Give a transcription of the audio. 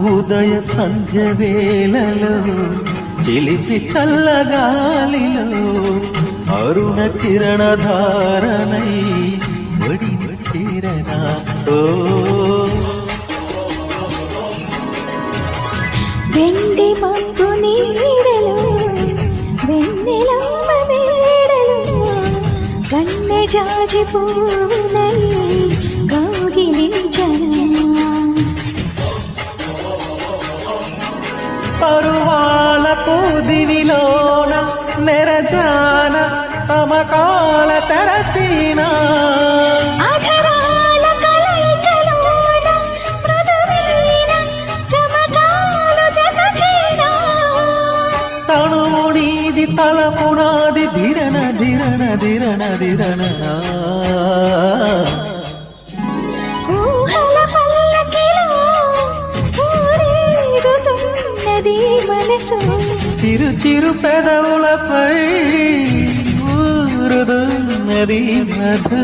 ఉదయ సంధ్య వేళలో చిలిపి చల్లగాలిలో అరుణ కిరణ ధారణై ఒడి కిరణ ఓ వెండి మబ్బు నీడలో వెన్నెలమ్మ మేడలో కన్నె జాజి పూనై కౌగిలించనా పరువాల పూదివిలోన నెరజాన తమకాల తెరచీనా అధరాల కలయికలోన మృదువైన చమకాలు జతచేనా తనుమునీది తలపునాది ధిరణ ధిరణ ధిరణ ధిరణ ఊహల పల్లకిలో ఊరేగుతున్నది మనసు చిరు చిరు పెదవులపై ఊరుదున్నది మధు